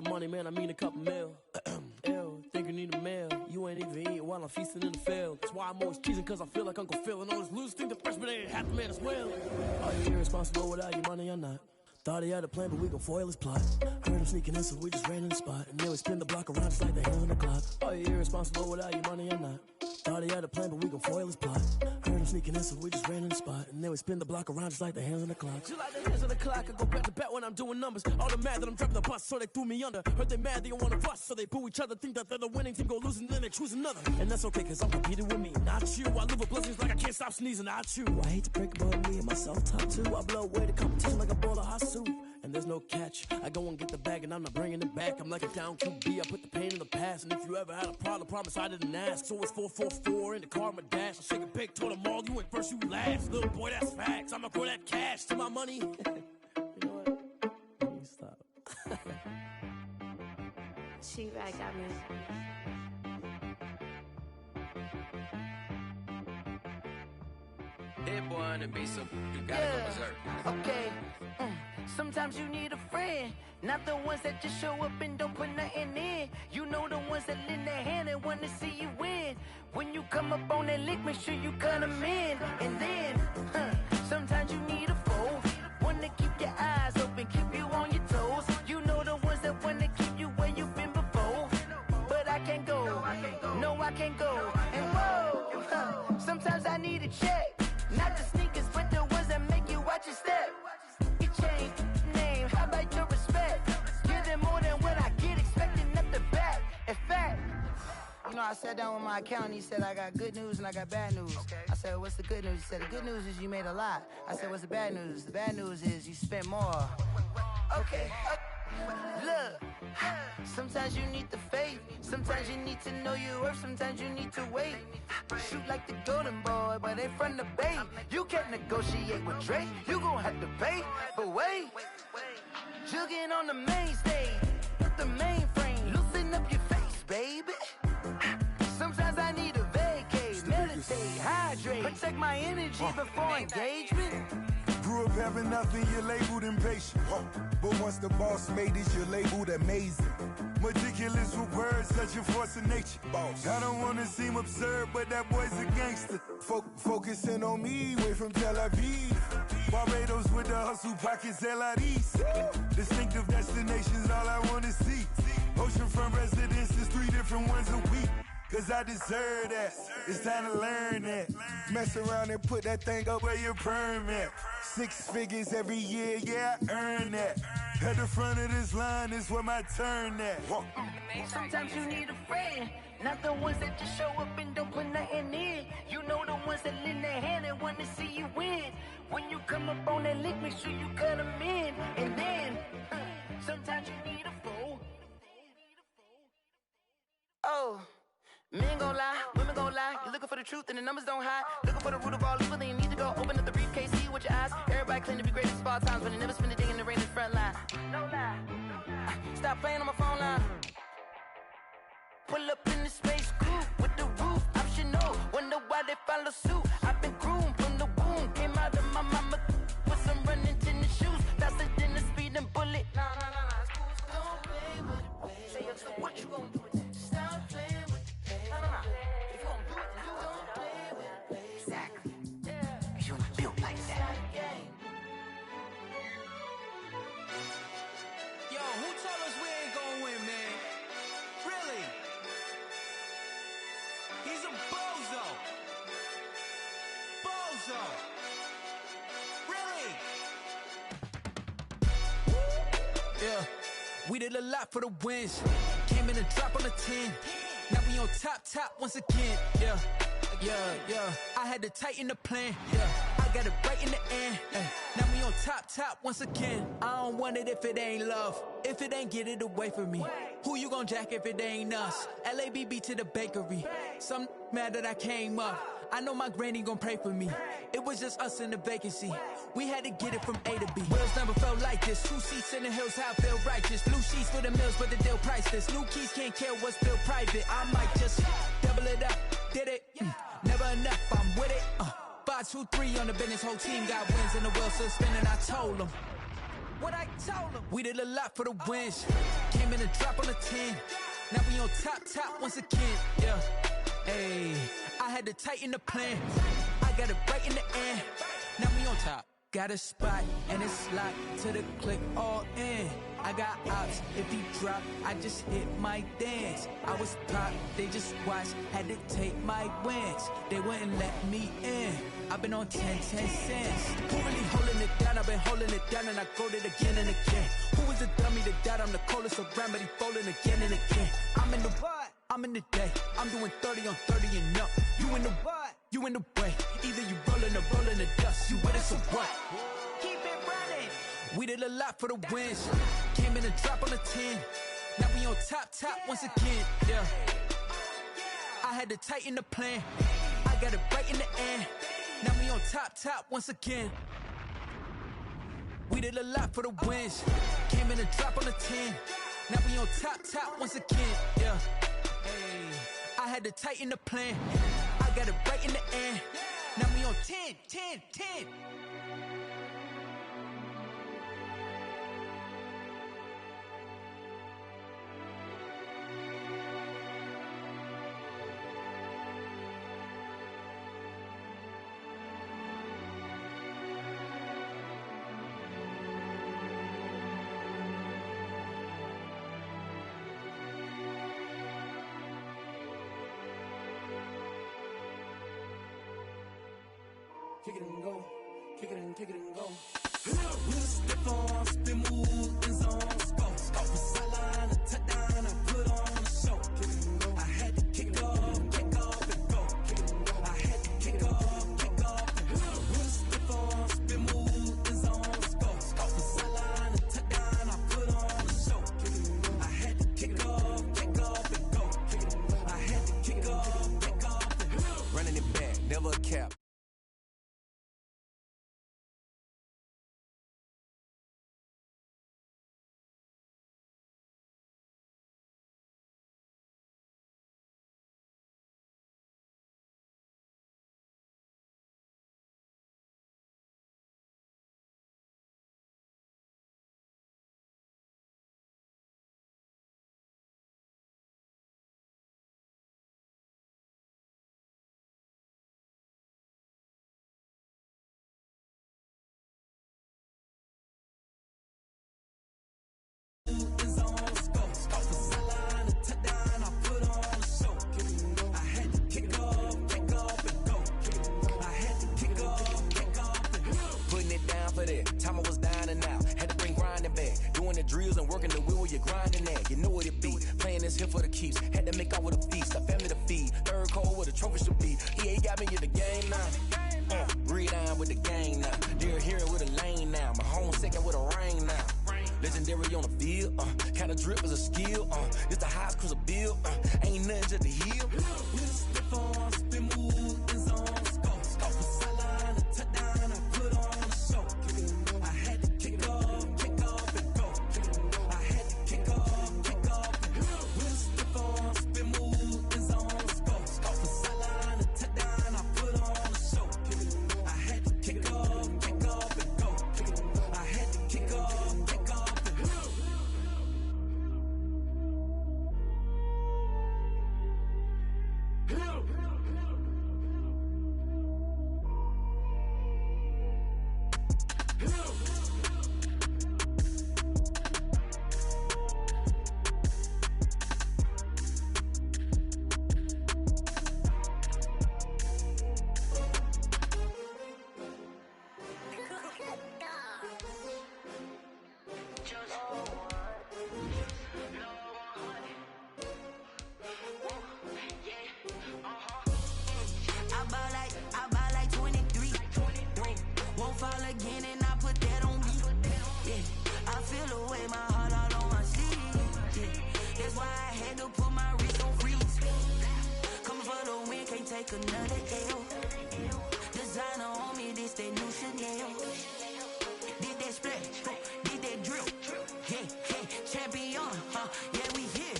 some money, man, I mean a couple mil. Ew, think you need a meal. You ain't even eating while I'm feasting in the field. That's why I'm always cheesing, cause I feel like Uncle Phil. And all those losers think the freshman ain't half the man as well. Are you irresponsible without your money or not? Thought he had a plan, but we gon' foil his plot. Heard him sneaking in, so we just ran in the spot. And then we spin the block around just like the hands on the clock. Are you irresponsible without your money or not? Thought he had a plan, but we gon' foil his plot. Heard him sneaking in, so we just ran in the spot. And then we spin the block around just like the hands on the clock. Just like the hands on the clock, I go back to back when I'm doing numbers. All the mad that I'm driving the bus, so they threw me under. Heard they mad, they don't wanna bust, so they boo each other. Think that they're the winning team, go losing, then they choose another. And that's okay, cause I'm competing with me, not you. I live with blessings like I can't stop sneezing, not you. I hate to break about me and myself top two. I blow away the competition like a bowl of hot soup. And there's no catch, I go and get the bag and I'm not bringing it back. I'm like a down QB, I put the pain in the past. And if you ever had a problem, promise I didn't ask. So it's 444 in the car, my dash. I shake a big, told them all, you went first, you last. Little boy, that's facts, I'ma grow that cash to my money. You know what? Let me stop. She-Rag got me. Hit boy on the beat, so you gotta go berserk. Okay. Sometimes you need a friend, not the ones that just show up and don't put nothing in. You know the ones that lend their hand and wanna see you win. When you come up on that lick, make sure you cut them in. And then, sometimes you need a foe, one to keep your eyes open, keep you on your toes. You know the ones that wanna keep you where you've been before. But I can't go, no I can't go. And whoa, sometimes I need a check. Not the sneakers, but the ones that make you watch your step. You change name, how about your respect? Give them more than what I get, expecting up the back. In fact, you know, I sat down with my accountant, he said I got good news and I got bad news. I said, what's the good news? He said, the good news is you made a lot. I said, what's the bad news? The bad news is you spent more. Okay, look, sometimes you need the faith, sometimes you need to know your worth, sometimes you need to wait. Shoot like the golden boy, but ain't from the bay. You can't negotiate with Drake, you gon' have to pay. But wait, jugging on the main stage, put the mainframe, loosen up your face, baby. Sometimes I need a vacate, meditate, hydrate, protect my energy before engagement. Grew up having nothing, you're labeled impatient. But once the boss made it, you're labeled amazing. Meticulous with words, such a force of nature. I don't wanna seem absurd, but that boy's a gangster. Focusing on me, way from Tel Aviv. Barbados with the hustle pockets, LIDs. Distinctive destinations, all I wanna see. Oceanfront residences, 3 different ones a week. Cause I deserve that, it's time to learn that. Mess around and put that thing up where your permit. 6 figures every year, yeah, I earn that. At the front of this line is where my turn at. Sometimes you need a friend, not the ones that just show up and don't put nothing in. You know the ones that lend their hand and wanna see you win. When you come up on that lick, make sure you cut them in. And then, sometimes you need a foe. Oh. Men gon' lie, women gon' lie. You're looking for the truth and the numbers don't hide. Looking for the root of all evil, then you need to go open up the briefcase, see with your eyes. Everybody claim to be greatest of all times, but they never spend a day in the rain in the front line. No lie. Stop playing on my phone line. Pull up in the space coupe with the roof optional. Wonder why they follow suit. I've been groomed from the womb. Came out of my mama with some running tennis shoes. Faster than a speeding bullet. Nah. Don't play with it, baby. Say so what you gon' do with it? Stop playing. If you gon' do it, then you don't play with it, baby. Exactly. Cause you ain't built like that. Yo, who told us we ain't gonna win, man? Really? He's a bozo. Bozo. Really? Yeah, we did a lot for the wins. Came in and dropped on the 10. Now we on top once again, yeah. I had to tighten the plan, yeah. I got it right in the end, now we on top once again. I don't want it if it ain't love, if it ain't get it away from me. Who you gon' jack if it ain't us? LABB to the bakery. Some mad that I came up. I know my granny gon' pray for me. It was just us in the vacancy. We had to get it from A to B. Wheels never felt like this. 2 seats in the hills, how I feel righteous. Blue sheets for the mills, but the deal priceless. New keys can't care what's still private. I might just double it up. Did it? Never enough, I'm with it. 5, 2, 3 on the business. Whole team got wins and the wheels still spinning. I told them. what I told them. We did a lot for the wins. Came in a drop on a 10. Now we on top once again. Yeah. Hey, I had to tighten the plan. I got it right in the end. Now we on top. Got a spot and it's locked to the click all in. I got ops, if he drop, I just hit my dance. I was pop, they just watched, had to take my wins. They wouldn't let me in. I've been on 10 cents. Who really holding it down? I've been holding it down and I go it again and again. Who was the dummy that died? I'm the coldest around, but he falling again and again. I'm in the what? I'm in the day. I'm doing 30 on 30 and up. You in the what? You in the way. Either you rolling or rolling the dust. You with us or what? Keep it running. We did a lot for the wins. Came in a drop on a 10. Now we on top once again. Yeah. I had to tighten the plan. I got it right in the end. Now we on top once again. We did a lot for the wins. Came in a drop on a 10. Now we on top once again. Yeah. Hey, I had to tighten the plan. I got it right in the end. Now we on 10. Kick it and go, kick it and go. We'll step on, spin, move, and zone, scope. Off the sideline, a touchdown, I put on a show. I had to kick off and go. I had to kick off and go. We'll step on, spin, move, and zone, scope. Off the sideline, a touchdown, I put on a show. I had to kick off and go. I had to kick off and go. Running it back, never a cap. Time I was down and out, had to bring grinding back. Doing the drills and working the wheel where you're grinding at. You know what it be, playing this here for the keeps. Had to make out with a feast, a family to feed. Third cold where the trophy should be. EA got me in the game now. Breathe down with the game now. Dear hearing with a lane now. My home second with a rain now. Legendary on the field, kinda drip is a skill. This the highest cruiser bill, ain't nothing just the heel. We'll step on, spin, move, and zone, scope. Off the sideline, a touchdown, I put on a show. I had to kick off and go. I had to kick off and go. We'll step on, spin, move, and zone, scope. Off the sideline, a touchdown, I put on a show. I had to kick off and go. I had to kick off and go. Another L. Designer on me, this that new Chanel. Did that split, did that drill. Yeah, champion, yeah, we here.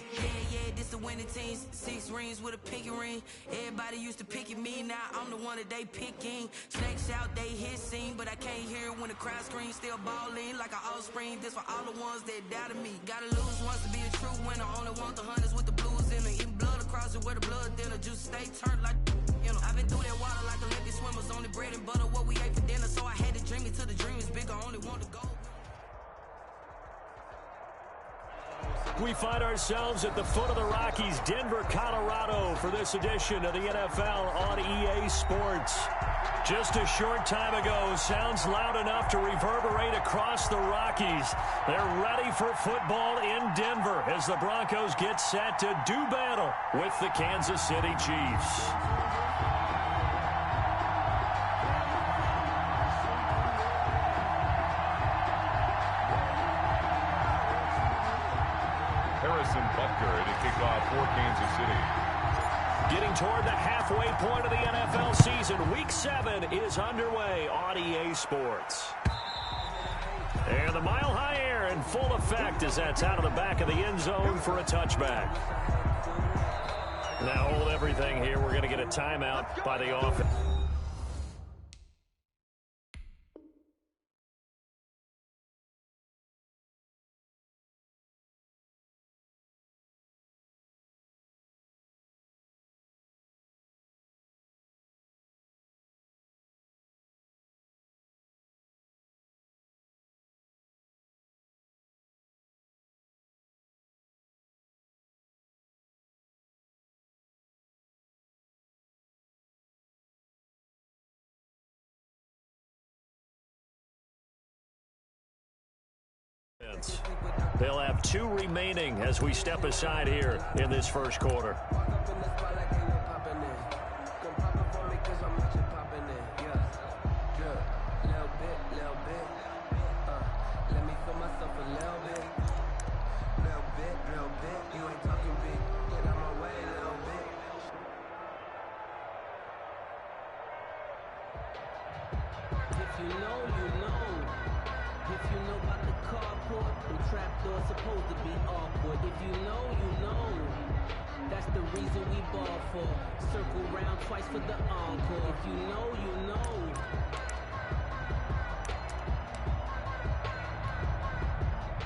Yeah, this the winning. many teams, 6 rings with a pinky ring. Everybody used to pick at me, now I'm the one that they picking. Snakes out, they hit scene, but I can't hear when the crowd screams. Still balling like an offspring. This for all the ones that doubted me. Gotta lose once to be a true winner. Only want the hunters with the blues in it. Eating blood across it where the blood dinner. Juice stay turned like, you know. I've been through that water like Olympic swimmers. Only bread and butter, what we ate for dinner. So I had to dream it till the dream is bigger. Only want to go. We find ourselves at the foot of the Rockies, Denver, Colorado, for this edition of the NFL on EA Sports. Just a short time ago, sounds loud enough to reverberate across the Rockies. They're ready for football in Denver as the Broncos get set to do battle with the Kansas City Chiefs. Harrison Butker to kick off for Kansas City. Getting toward the halfway point of the NFL season, Week 7 is underway on EA Sports. And the mile-high air in full effect as that's out of the back of the end zone for a touchback. Now hold everything here. We're going to get a timeout by the offense. They'll have 2 remaining as we step aside here in this first quarter. Trapdoor supposed to be awkward. If you know, you know. That's the reason we ball for. Circle round twice for the encore. If you know, you know.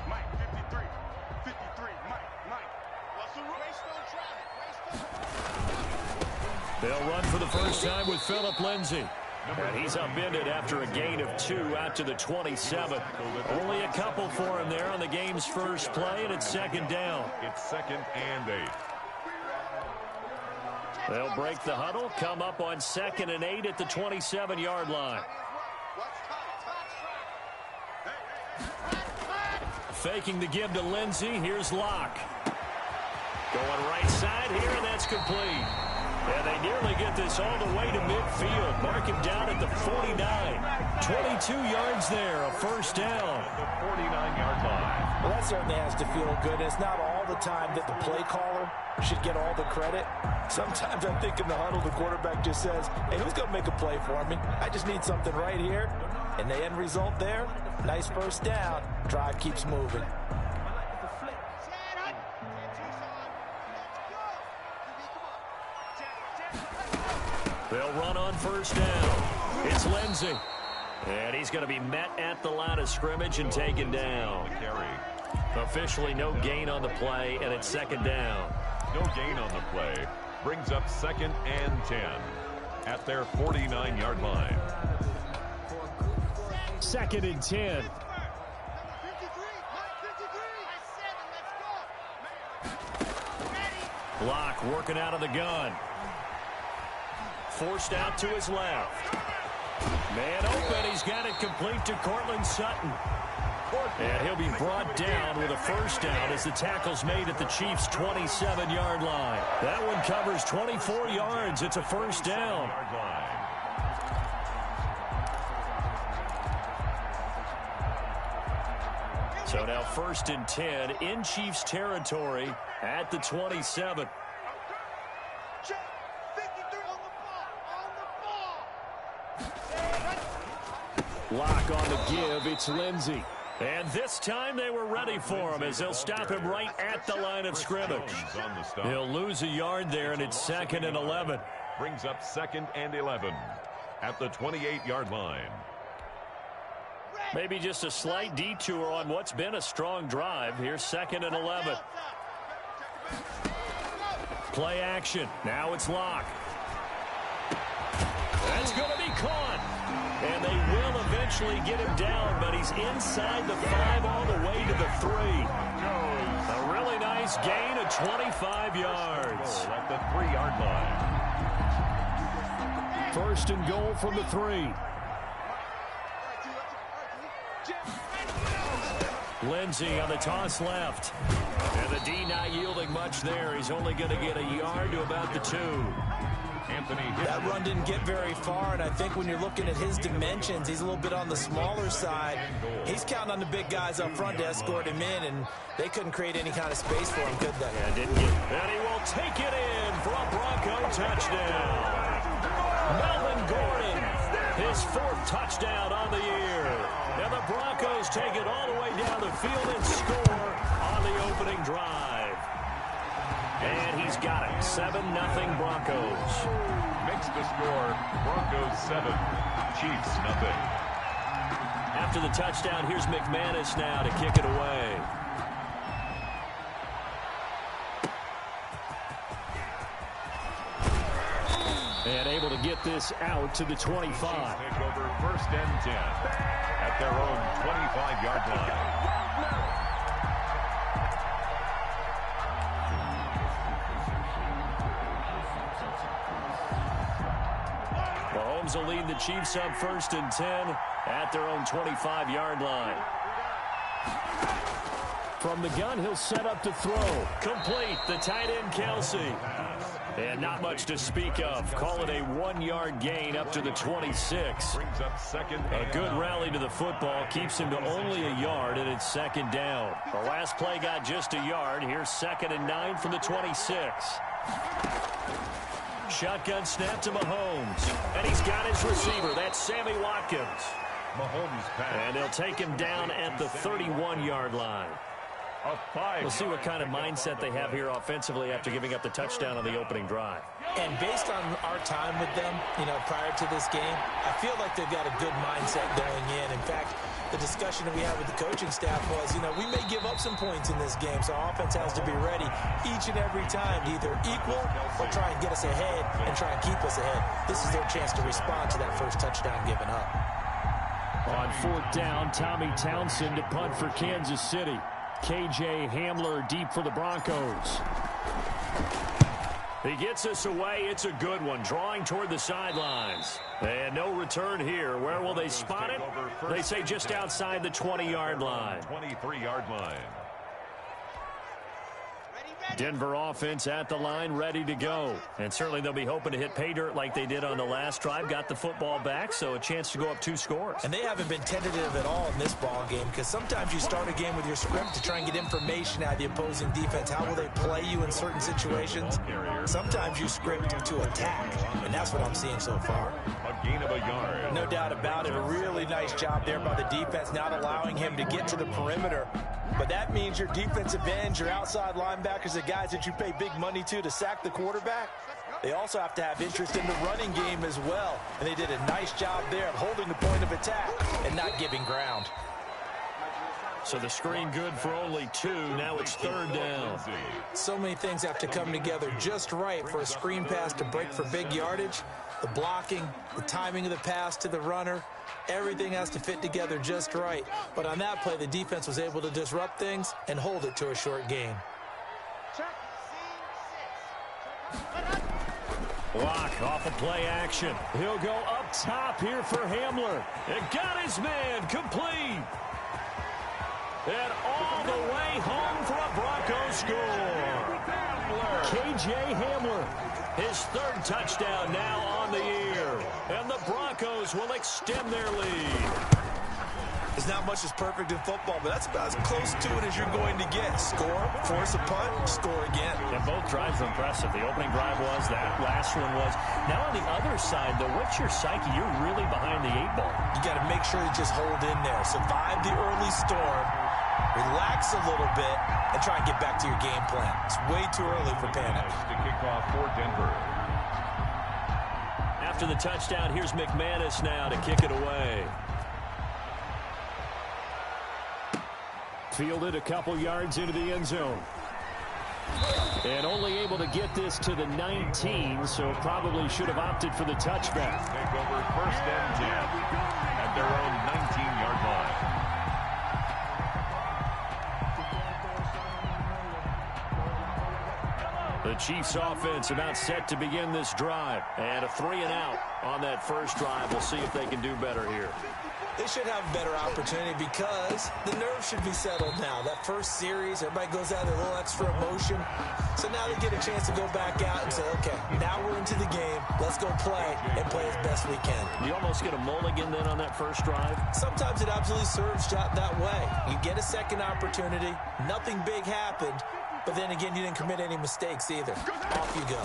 Mike, 53, Mike. Russell raced on traffic. They'll run for the first time with Philip Lindsay. And he's upended after a gain of 2 out to the 27. Only a couple for him there on the game's first play, and it's second down. It's 2nd and 8. They'll break the huddle, come up on 2nd and 8 at the 27-yard line. Faking the give to Lindsay. Here's Locke. Going right side here, and that's complete. And they nearly get this all the way to midfield. Mark him down at the 49. 22 yards there, a first down. The 49-yard line. Well, that certainly has to feel good. It's not all the time that the play caller should get all the credit. Sometimes I think in the huddle, the quarterback just says, hey, who's going to make a play for me? I just need something right here. And the end result there, nice first down. Drive keeps moving. They'll run on first down. It's Lindsay. And he's going to be met at the line of scrimmage and taken down. Officially no gain on the play, and it's second down. No gain on the play. Brings up 2nd and 10 at their 49-yard line. 2nd and 10. Locke working out of the gun. Forced out to his left. Man open. He's got it complete to Cortland Sutton. And he'll be brought down with a first down as the tackle's made at the Chiefs' 27-yard line. That one covers 24 yards. It's a first down. So now 1st and 10 in Chiefs territory at the 27. Locke on the give. It's Lindsay. And this time they were ready for him as they'll stop him right at the line of scrimmage. He'll lose a yard there, and it's 2nd and 11. Brings up 2nd and 11 at the 28-yard line. Maybe just a slight detour on what's been a strong drive. Here's 2nd and 11. Play action. Now it's Locke. That's going to be caught. And they will eventually get him down, but he's inside the 5 all the way to the 3. A really nice gain of 25 yards. At the 3-yard line. 1st and goal from the 3. Lindsey on the toss left. And the D not yielding much there. He's only going to get a yard to about the 2. That run didn't get very far, and I think when you're looking at his dimensions, he's a little bit on the smaller side. He's counting on the big guys up front to escort him in, and they couldn't create any kind of space for him, could they? Yeah, didn't get. And he will take it in for a Bronco touchdown. Melvin Gordon, his 4th touchdown on the year. And the Broncos take it all the way down the field and score on the opening drive. And he's got it. 7-0 Broncos. Makes the score. Broncos 7, Chiefs 0. After the touchdown, here's McManus now to kick it away. And able to get this out to the 25. Take over 1st and 10 at their own 25-yard line. Mahomes will lead the Chiefs up 1st and 10 at their own 25-yard line. From the gun, he'll set up to throw. Complete, the tight end, Kelsey. And not much to speak of. Call it a 1-yard gain up to the 26. Brings up 2nd. A good rally to the football. Keeps him to only a yard, and it's 2nd down. The last play got just a yard. Here's 2nd and 9 from the 26. Shotgun snap to Mahomes. And he's got his receiver. That's Sammy Watkins. Mahomes pass. And they'll take him down at the 31-yard line. We'll see what kind of mindset they have here offensively after giving up the touchdown on the opening drive. And based on our time with them, prior to this game, I feel like they've got a good mindset going in. In fact, the discussion that we had with the coaching staff was, we may give up some points in this game, so our offense has to be ready each and every time to either equal or try and get us ahead and try and keep us ahead. This is their chance to respond to that first touchdown given up. On 4th down, Tommy Townsend to punt for Kansas City. KJ Hamler deep for the Broncos. He gets us away. It's a good one. Drawing toward the sidelines. And no return here. Where will they spot it? They say just outside the 20-yard line. 23-yard line. Denver offense at the line, ready to go. And certainly they'll be hoping to hit pay dirt like they did on the last drive. Got the football back, so a chance to go up 2 scores. And they haven't been tentative at all in this ball game, because sometimes you start a game with your script to try and get information out of the opposing defense. How will they play you in certain situations? Sometimes you script to attack, and that's what I'm seeing so far. A gain of a yard. No doubt about it. A really nice job there by the defense, not allowing him to get to the perimeter. But that means your defensive ends, your outside linebackers, the guys that you pay big money to sack the quarterback, they also have to have interest in the running game as well. And they did a nice job there of holding the point of attack and not giving ground. So the screen good for only 2. Now it's 3rd down. So many things have to come together just right for a screen pass to break for big yardage. The blocking, the timing of the pass to the runner, everything has to fit together just right. But on that play, the defense was able to disrupt things and hold it to a short gain. Locke off of play action. He'll go up top here for Hamler. It got his man complete. And all the way home for a Broncos score. KJ Hamler, his 3rd touchdown now on the year. And the Broncos will extend their lead. There's not much that's perfect in football, but that's about as close to it as you're going to get. Score, force a punt, score again. And both drives were impressive. The opening drive was, that last one was. Now on the other side, though, what's your psyche? You're really behind the 8 ball. You got to make sure you just hold in there. Survive the early storm, relax a little bit, and try and get back to your game plan. It's way too early for panic. To kick off for Denver. After the touchdown, here's McManus now to kick it away. Fielded a couple yards into the end zone. And only able to get this to the 19, so probably should have opted for the touchback. Take over 1st and 10 at their own 19-yard line. The Chiefs offense about set to begin this drive. And a 3-and-out on that first drive. We'll see if they can do better here. They should have a better opportunity because the nerves should be settled now. That first series, everybody goes out with a little extra emotion. So now they get a chance to go back out and say, okay, now we're into the game. Let's go play and play as best we can. You almost get a mulligan then on that first drive? Sometimes it absolutely serves that way. You get a second opportunity. Nothing big happened. But then again, you didn't commit any mistakes either. Off you go.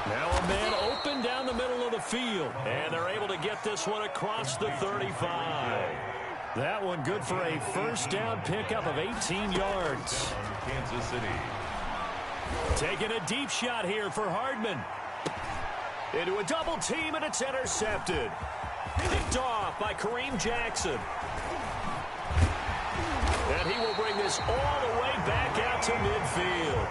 Now a man open down the middle of the field. And they're able to get this one across the 35. That one good for a first down pickup of 18 yards. Kansas City. Taking a deep shot here for Hardman. Into a double team, and it's intercepted. Picked off by Kareem Jackson. And he will bring this all the way back out to midfield.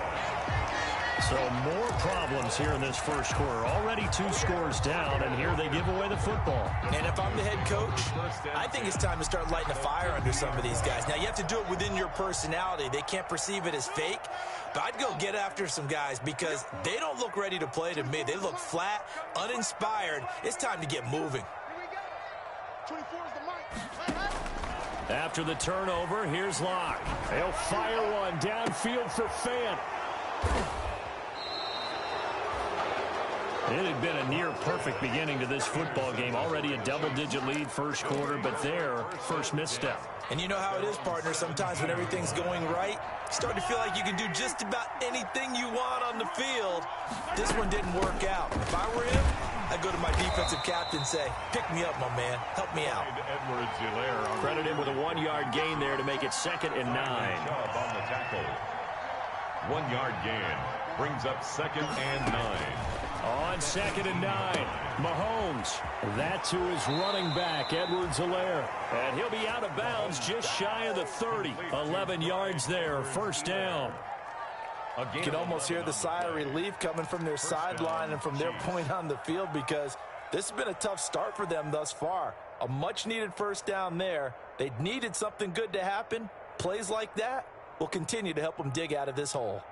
So more problems here in this first quarter. Already 2 scores down, and here they give away the football. And if I'm the head coach, I think it's time to start lighting a fire under some of these guys. Now, you have to do it within your personality. They can't perceive it as fake. But I'd go get after some guys because they don't look ready to play to me. They look flat, uninspired. It's time to get moving. After the turnover, here's Locke. They'll fire one downfield for Fant. It had been a near-perfect beginning to this football game. Already a double-digit lead first quarter, but their first misstep. And you know how it is, partner. Sometimes when everything's going right, you start to feel like you can do just about anything you want on the field. This one didn't work out. If I were him, I'd go to my defensive captain and say, pick me up, my man. Help me out. Credit him with a 1-yard gain there to make it 2nd and 9. On the tackle. 1-yard gain brings up 2nd and 9. On 2nd and 9, Mahomes. That to his running back, Edwards-Helaire. And he'll be out of bounds just shy of the 30. 11 yards there, first down. You can almost hear the sigh of relief coming from their sideline and from their point on the field because this has been a tough start for them thus far. A much-needed first down there. They needed something good to happen. Plays like that will continue to help them dig out of this hole.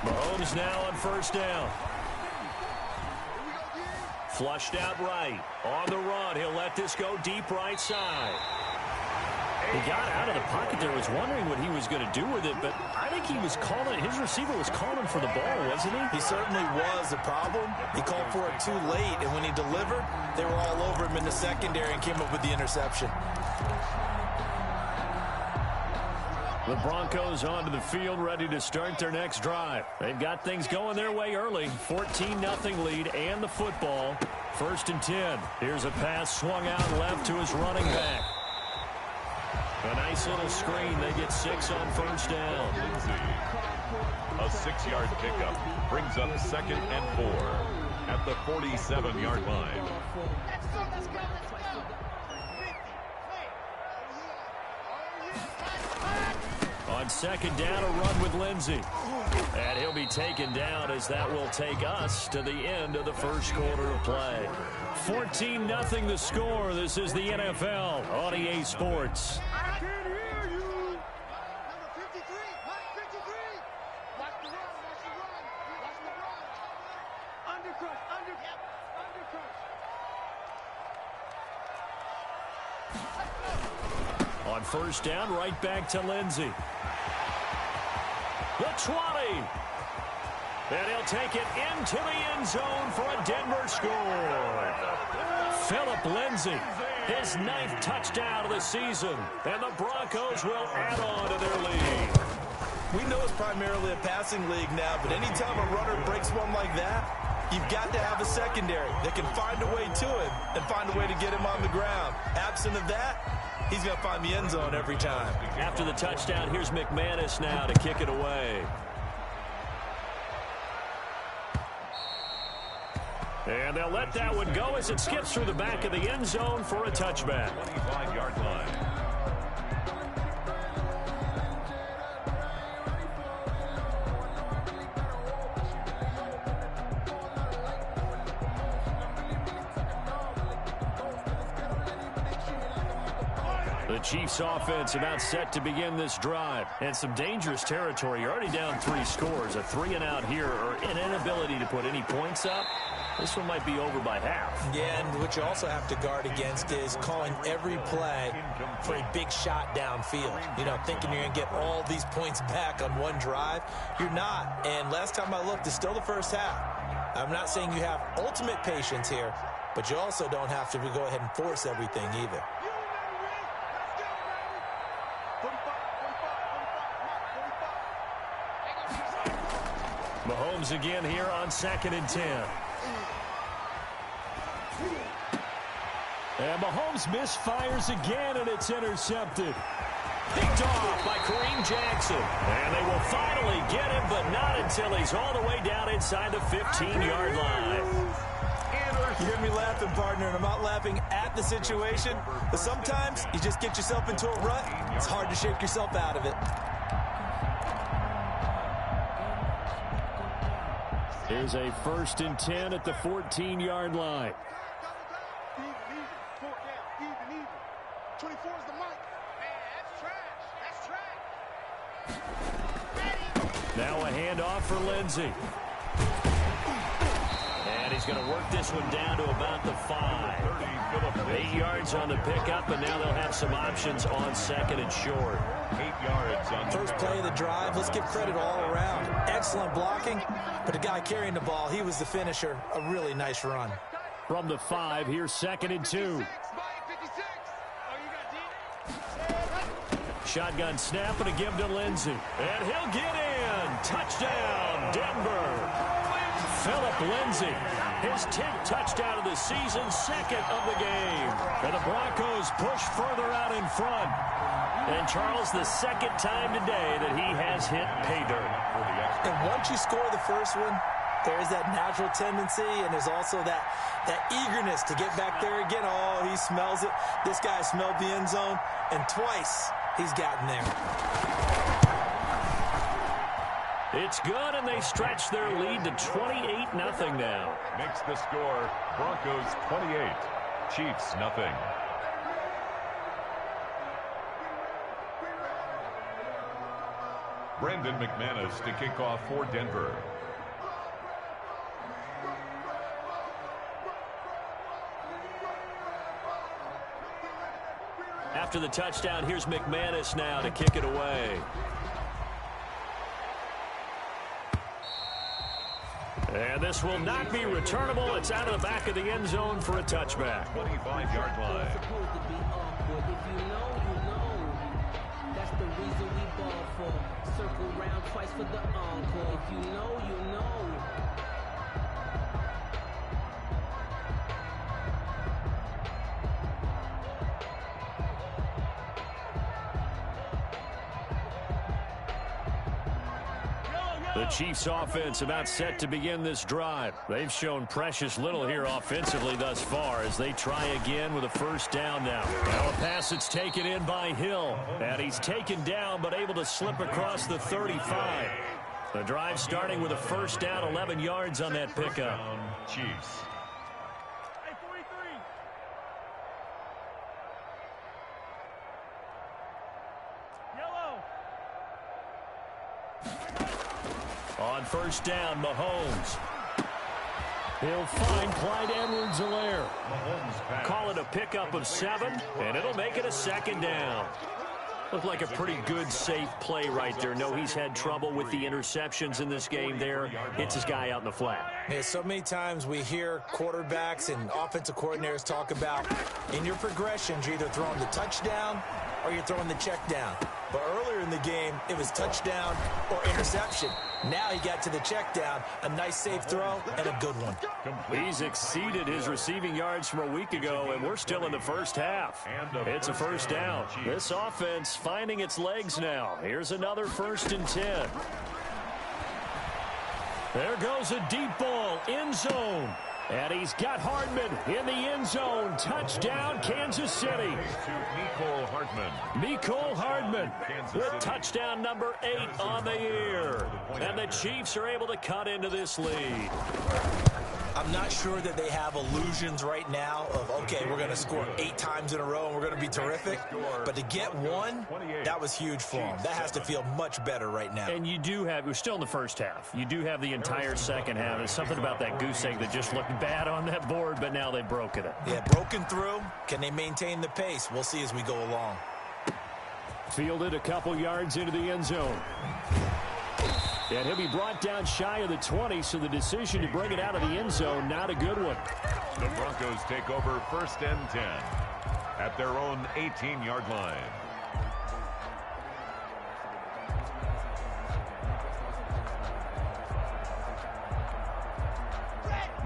Mahomes now on first down. Flushed out right. On the run. He'll let this go deep right side. He got out of the pocket there. Was wondering what he was going to do with it, but I think he was calling. His receiver was calling for the ball, wasn't he? He certainly was. The problem, he called for it too late, and when he delivered, they were all over him in the secondary and came up with the interception. The Broncos onto the field, ready to start their next drive. They've got things going their way early. 14-0 lead and the football. 1st and 10. Here's a pass swung out left to his running back. A nice little screen. They get 6 on first down. A 6-yard pickup brings up 2nd and 4 at the 47-yard line. On 2nd down, a run with Lindsey. And he'll be taken down as that will take us to the end of the first quarter of play. 14-0 the score. This is the NFL on EA Sports. On first down, right back to Lindsey. the 20. And he'll take it into the end zone for a Denver score. Phillip Lindsay, his 9th touchdown of the season. And the Broncos will add on to their lead. We know it's primarily a passing league now, but anytime a runner breaks one like that, you've got to have a secondary that can find a way to him and find a way to get him on the ground. Absent of that, he's going to find the end zone every time. After the touchdown, here's McManus now to kick it away. And they'll let that one go as it skips through the back of the end zone for a touchback. 25-yard line. The Chiefs offense about set to begin this drive. And some dangerous territory. You're already down 3 scores. A 3-and-out here or an inability to put any points up. This one might be over by half. Yeah, and what you also have to guard against is calling every play for a big shot downfield. You know, thinking you're going to get all these points back on one drive. You're not. And last time I looked, it's still the first half. I'm not saying you have ultimate patience here, but you also don't have to go ahead and force everything either. Mahomes again here on 2nd and 10. And Mahomes misfires again, and it's intercepted. Picked off by Kareem Jackson. And they will finally get him, but not until he's all the way down inside the 15-yard line. You hear me laughing, partner, and I'm not laughing at the situation, but sometimes you just get yourself into a rut. It's hard to shake yourself out of it. Here's a 1st and 10 at the 14-yard line. 24 is the mic. Man, that's trash. That's trash. Now a handoff for Lindsay. And he's going to work this one down to about the 5. 8 yards on the pickup, and now they'll have some options on 2nd and short. 8 yards on the first play of the drive. Let's give credit all around. Excellent blocking, but the guy carrying the ball, he was the finisher. A really nice run. From the 5, here's 2nd and 2. Shotgun snap and a give to Lindsay. And he'll get in. Touchdown, Denver. Phillip Lindsay, his 10th touchdown of the season, 2nd of the game. And the Broncos push further out in front. And Charles, the 2nd time today that he has hit pay dirt. And once you score the first one, there's that natural tendency, and there's also that eagerness to get back there again. Oh, he smells it. This guy smelled the end zone, and twice he's gotten there. It's good, and they stretch their lead to 28-0 now. Makes the score Broncos 28, Chiefs nothing. Brendan McManus to kick off for Denver. After the touchdown, here's McManus now to kick it away. And this will not be returnable. It's out of the back of the end zone for a touchback. 25-yard line. If you know, you know. That's the reason we ball for. Circle round twice for the encore. If you know, you know. The Chiefs offense about set to begin this drive. They've shown precious little here offensively thus far as they try again with a first down now. Now a pass that's taken in by Hill. And he's taken down but able to slip across the 35. The drive starting with a first down, 11 yards on that pickup. Chiefs. On first down, Mahomes. He'll find Clyde Edwards-Helaire. Call it a pickup of 7, and it'll make it a second down. Looked like a pretty good, safe play right there. No, he's had trouble with the interceptions in this game there. Hits his guy out in the flat. Yeah, so many times we hear quarterbacks and offensive coordinators talk about in your progressions, you're either throwing the touchdown or you're throwing the check down. But earlier in the game, it was touchdown or interception. Now he got to the check down, a nice safe throw, and a good one. He's exceeded his receiving yards from a week ago, and we're still in the first half. It's a first down. This offense finding its legs now. Here's another 1st and 10. There goes a deep ball, end zone. And he's got Hardman in the end zone. Touchdown, Kansas City. Mecole Hardman. Mecole Hardman with touchdown number 8 on the year. And the Chiefs are able to cut into this lead. I'm not sure that they have illusions right now of, okay, we're going to score 8 times in a row and we're going to be terrific. But to get one, that was huge for them. That has to feel much better right now. And you do have, we're still in the first half. You do have the entire second half. There's something about that goose egg that just looked bad on that board, but now they've broken it. Yeah, broken through. Can they maintain the pace? We'll see as we go along. Fielded a couple yards into the end zone. And he'll be brought down shy of the 20, so the decision to bring it out of the end zone, not a good one. The Broncos take over 1st and 10 at their own 18-yard line.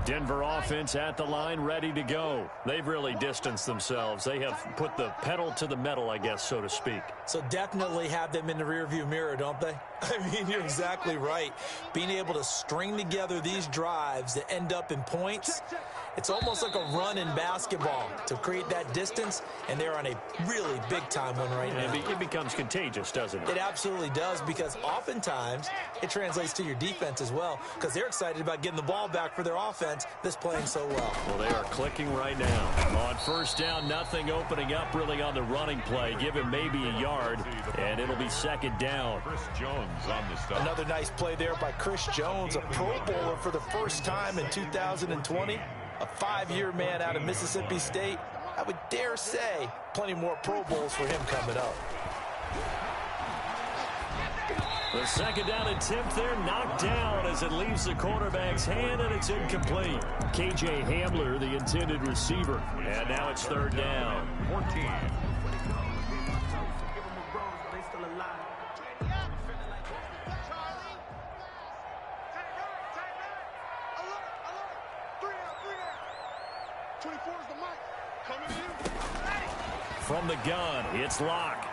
Denver offense at the line, ready to go. They've really distanced themselves. They have put the pedal to the metal, I guess, so to speak. So definitely have them in the rearview mirror, don't they? I mean, you're exactly right. Being able to string together these drives that end up in points, it's almost like a run in basketball to create that distance, and they're on a really big-time one right now. It becomes contagious, doesn't it? It absolutely does, because oftentimes it translates to your defense as well, because they're excited about getting the ball back for their offense that's playing so well. Well, they are clicking right now. On 1st down, nothing opening up really on the running play. Give him maybe a yard, and it'll be 2nd down. Chris Jones on the stop. Another nice play there by Chris Jones, a Pro Bowler for the first time in 2020. A 5-year man out of Mississippi State. I would dare say plenty more Pro Bowls for him coming up. The 2nd down attempt there knocked down as it leaves the quarterback's hand, and it's incomplete. KJ Hamler, the intended receiver. And now it's 3rd down. 14. From the gun, it's Locke.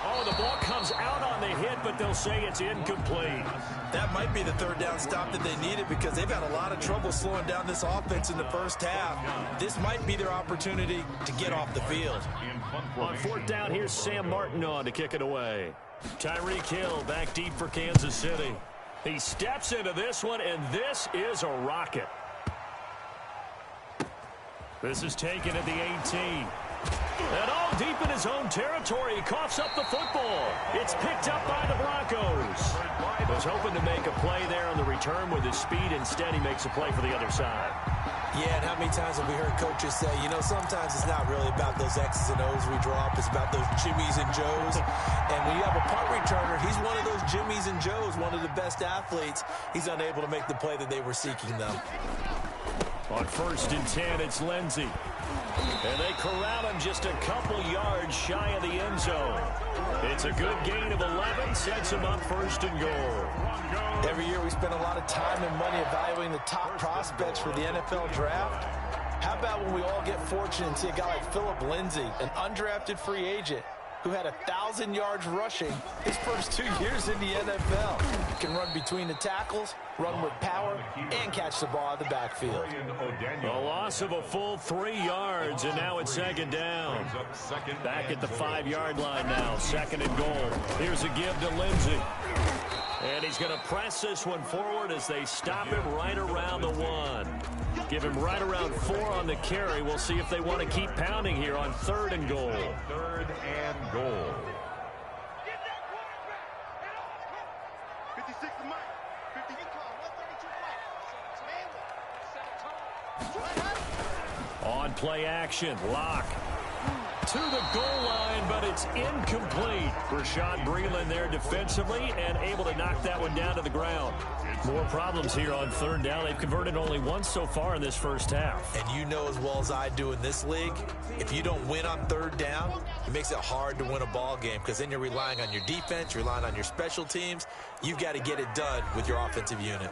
Oh, the ball comes out on the hit, but they'll say it's incomplete. That might be the 3rd down stop that they needed, because they've had a lot of trouble slowing down this offense in the first half. This might be their opportunity to get off the field. On 4th down, here's Sam Martin on to kick it away. Tyreek Hill back deep for Kansas City. He steps into this one, and this is a rocket. This is taken at the 18. And all deep in his own territory, he coughs up the football. It's picked up by the Broncos. Was hoping to make a play there on the return with his speed. Instead, he makes a play for the other side. Yeah, and how many times have we heard coaches say, you know, sometimes it's not really about those X's and O's we drop. It's about those Jimmies and Joes. And when you have a punt returner, he's one of those Jimmies and Joes, one of the best athletes. He's unable to make the play that they were seeking, though. On 1st and 10, it's Lindsey. And they corral him just a couple yards shy of the end zone. It's a good gain of 11, sets him up 1st and goal. Every year we spend a lot of time and money evaluating the top prospects for the NFL draft. How about when we all get fortunate and see a guy like Phillip Lindsay, an undrafted free agent, who had 1,000 yards rushing his first 2 years in the NFL. Can run between the tackles, run with power, and catch the ball out of the backfield. A loss of a full 3 yards, and now it's 2nd down. Back at the 5-yard line now, 2nd and goal. Here's a give to Lindsey. And he's going to press this one forward as they stop him right around the 1. Give him right around 4 on the carry. We'll see if they want to keep pounding here on 3rd and goal. 3rd and goal. 56 to Mike. 50 132 On play action, Locke. to the goal line, but it's incomplete. Rashad Breeland there defensively and able to knock that one down to the ground. More problems here on third down. They've converted only once so far in this first half. And you know as well as I do in this league, if you don't win on third down, it makes it hard to win a ball game because then you're relying on your defense, you're relying on your special teams. You've got to get it done with your offensive unit.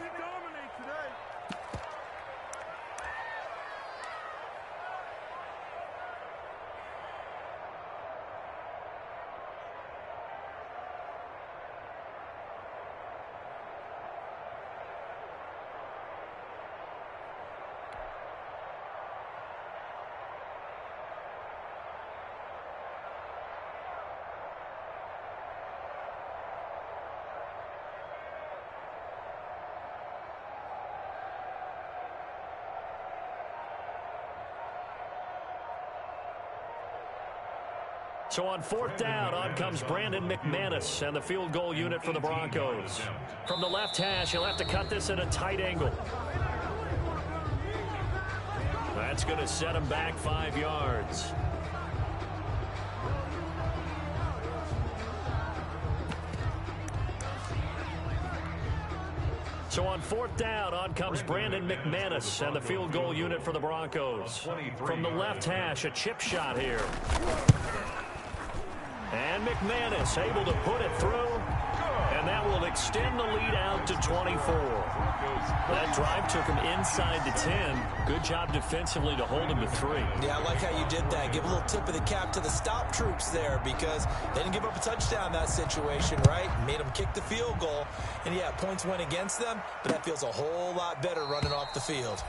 So on fourth down, on comes Brandon McManus and the field goal unit for the Broncos. From the left hash, he'll have to cut this at a tight angle. That's going to set him back 5 yards. So on fourth down, on comes Brandon McManus and the field goal unit for the Broncos. From the left hash, a chip shot here. And McManus able to put it through, and that will extend the lead out to 24. That drive took him inside the 10. Good job defensively to hold him to 3. Yeah, I like how you did that. Give a little tip of the cap to the stop troops there because they didn't give up a touchdown in that situation, right? Made them kick the field goal. And, yeah, points went against them, but that feels a whole lot better running off the field.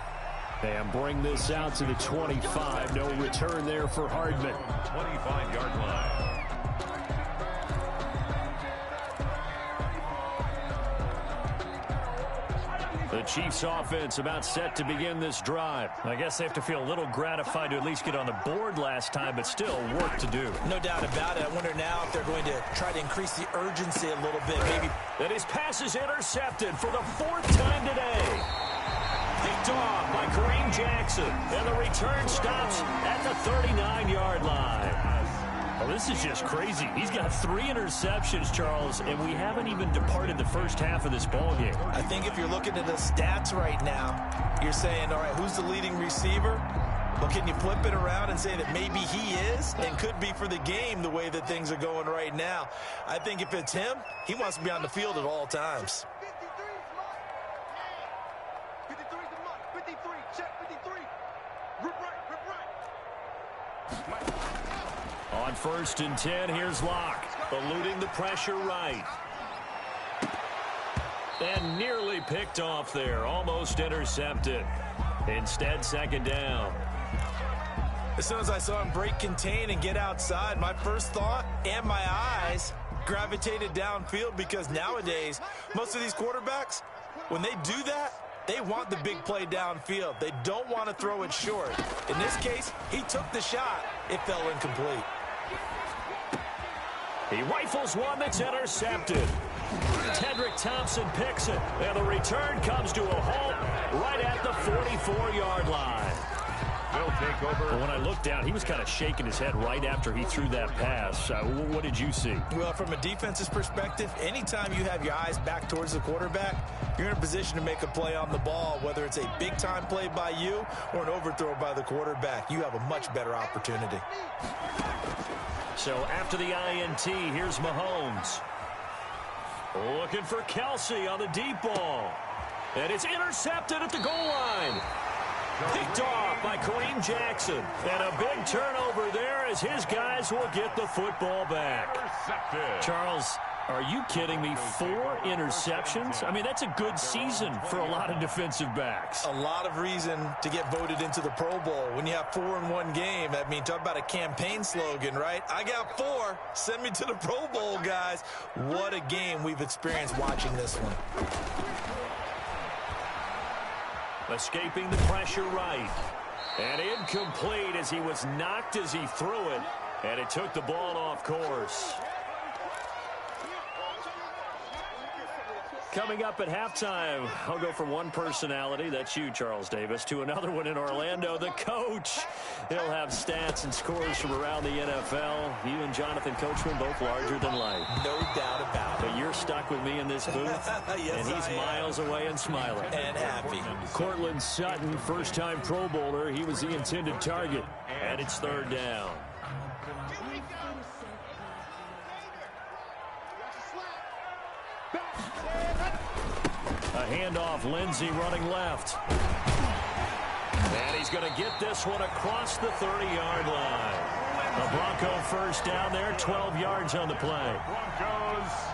And bring this out to the 25. No return there for Hardman. 25-yard line. The Chiefs offense about set to begin this drive. I guess they have to feel a little gratified to at least get on the board last time, but still work to do. No doubt about it. I wonder now if they're going to try to increase the urgency a little bit. Maybe. And his pass is intercepted for the 4th time today. Picked off by Kareem Jackson. And the return stops at the 39-yard line. Well, this is just crazy. He's got 3 interceptions, Charles, and we haven't even departed the first half of this ballgame. I think if you're looking at the stats right now, you're saying, all right, who's the leading receiver? Well, can you flip it around and say that maybe he is and could be for the game the way that things are going right now? I think if it's him, he wants to be on the field at all times. 53 is the mark. 53, check 53. Rip right. On 1st and 10, here's Locke, eluding the pressure right. And nearly picked off there, almost intercepted. Instead, 2nd down. As soon as I saw him break contain and get outside, my first thought and my eyes gravitated downfield because nowadays, most of these quarterbacks, when they do that, they want the big play downfield. They don't want to throw it short. In this case, he took the shot. It fell incomplete. He rifles one that's intercepted. Tedrick Thompson picks it, and the return comes to a halt right at the 44-yard line. Will take over. But when I looked down, he was kind of shaking his head right after he threw that pass. What did you see? Well, from a defense's perspective, anytime you have your eyes back towards the quarterback, you're in a position to make a play on the ball, whether it's a big-time play by you or an overthrow by the quarterback. You have a much better opportunity. So after the INT, here's Mahomes. Looking for Kelsey on the deep ball. And it's intercepted at the goal line. Picked off by Kareem Jackson. And a big turnover there as his guys will get the football back. Charles, are you kidding me? 4 interceptions? I mean, that's a good season for a lot of defensive backs. A lot of reason to get voted into the Pro Bowl. When you have 4 in one game, I mean, talk about a campaign slogan, right? I got 4. Send me to the Pro Bowl, guys. What a game we've experienced watching this one. Escaping the pressure right. And incomplete as he was knocked as he threw it. And it took the ball off course. Coming up at halftime, I'll go from one personality, that's you, Charles Davis, to another one in Orlando, the coach. He'll have stats and scores from around the NFL. You and Jonathan Coachman, both larger than life. No doubt about it. But you're stuck with me in this booth, yes, and he's miles away and smiling. And happy. Cortland Sutton, first-time Pro Bowler. He was the intended target, and it's third down. A handoff, Lindsey running left. And he's going to get this one across the 30-yard line. The Bronco first down there, 12 yards on the play.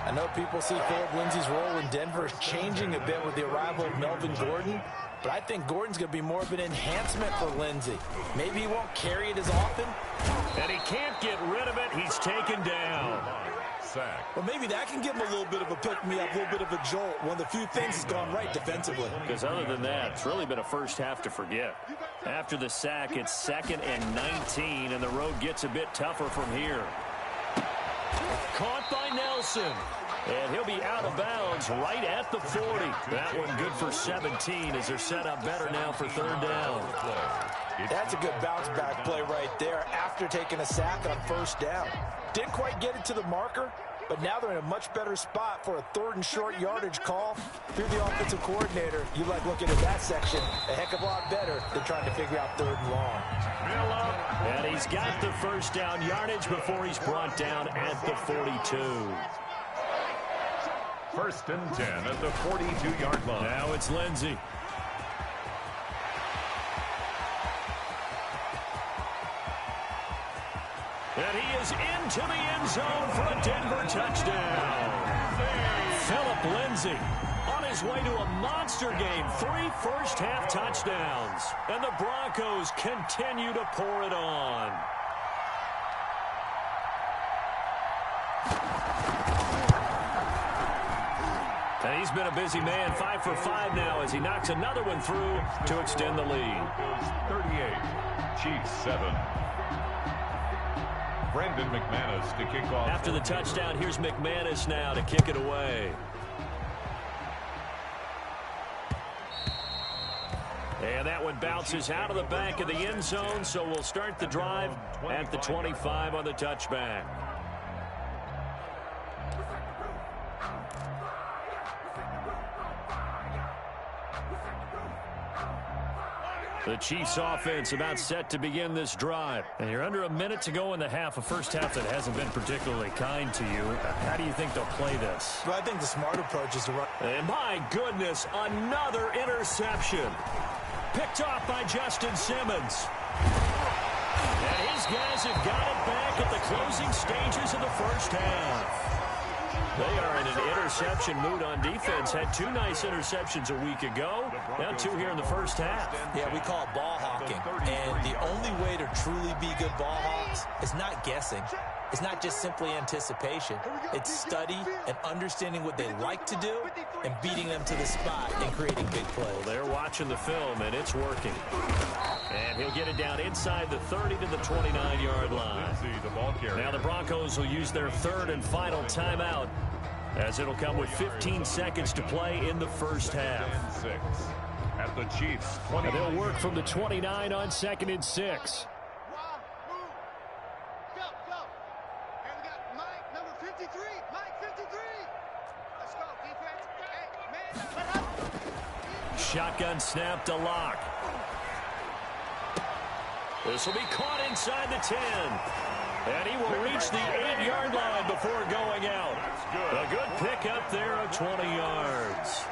I know people see Phillip Lindsay's role in Denver changing a bit with the arrival of Melvin Gordon, but I think Gordon's going to be more of an enhancement for Lindsay. Maybe he won't carry it as often. And he can't get rid of it. He's taken down. Sack. Well, maybe that can give him a little bit of a pick-me-up, a little bit of a jolt. One of the few things that's gone right defensively. Because other than that, it's really been a first half to forget. After the sack, it's 2nd and 19, and the road gets a bit tougher from here. Caught by Nelson. And he'll be out of bounds right at the 40. That one good for 17 as they're set up better now for third down. That's a good bounce-back play right there after taking a sack on first down. Didn't quite get it to the marker, but now they're in a much better spot for a third and short yardage call. If you're the offensive coordinator, you like looking at that section a heck of a lot better than trying to figure out third and long. And he's got the first down yardage before he's brought down at the 42. 1st and 10 at the 42-yard line. Now it's Lindsey. And he is into the end zone for a Denver touchdown. Phillip Lindsay on his way to a monster game. 3 first-half touchdowns. And the Broncos continue to pour it on. And he's been a busy man, 5 for 5 now as he knocks another one through to extend the lead. 38, Chiefs 7. Brandon McManus to kick off. After the touchdown, here's McManus now to kick it away. And that one bounces out of the back of the end zone, so we'll start the drive at the 25 on the touchback. The Chiefs offense about set to begin this drive. And you're under a minute to go in the half, a first half that hasn't been particularly kind to you. How do you think they'll play this? Well, I think the smart approach is to run. And my goodness, another interception. Picked off by Justin Simmons. And his guys have got it back at the closing stages of the first half. They are in an interception mood on defense. Had 2 nice interceptions a week ago. Now 2 here in the first half. Yeah, we call it ball hawking. And the only way to truly be good ball hawks is not guessing. It's not just simply anticipation. It's study and understanding what they like to do and beating them to the spot and creating big plays. Well, they're watching the film, and it's working. And he'll get it down inside the 30 to the 29-yard line. Now the Broncos will use their 3rd and final timeout, as it'll come with 15 seconds to play in the first half. 6 at the Chiefs 20. And they'll work from the 29 on 2nd and 6. Shotgun snap to Locke. This will be caught inside the 10. And he will reach the 8-yard line before going out. A good pick up there of 20 yards.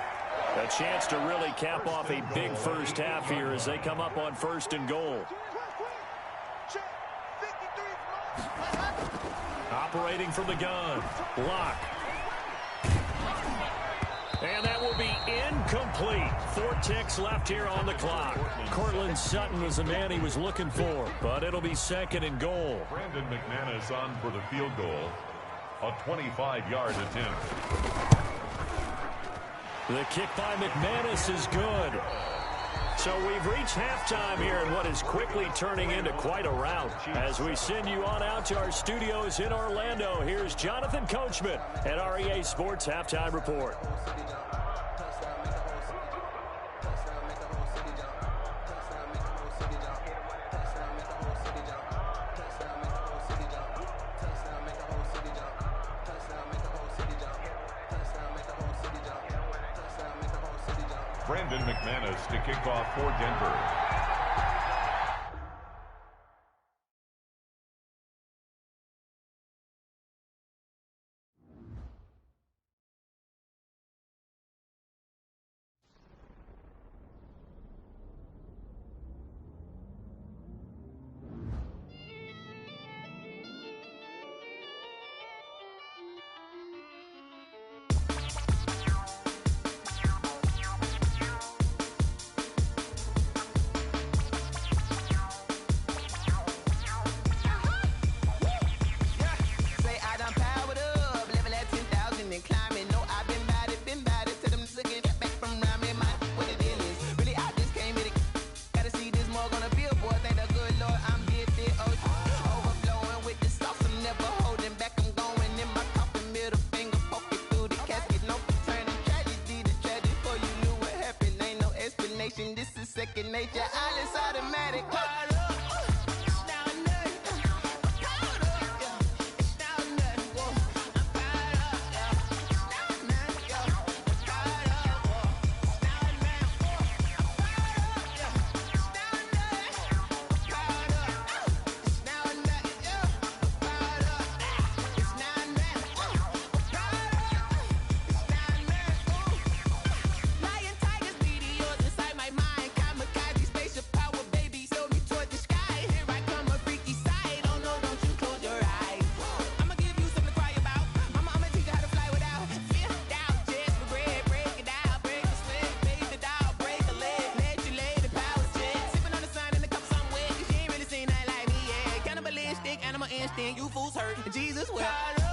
A chance to really cap off a big first half here as they come up on 1st and goal. Operating from the gun. Locke. And that will be incomplete. 4 ticks left here on the clock. Cortland Sutton was the man he was looking for, but it'll be 2nd and goal. Brandon McManus on for the field goal. A 25-yard attempt. The kick by McManus is good. So we've reached halftime here in what is quickly turning into quite a rout. As we send you on out to our studios in Orlando, here's Jonathan Coachman at REA Sports Halftime Report. Brandon McManus to kick off for Denver. Second nature, all is automatic. You fools hurt. Jesus will.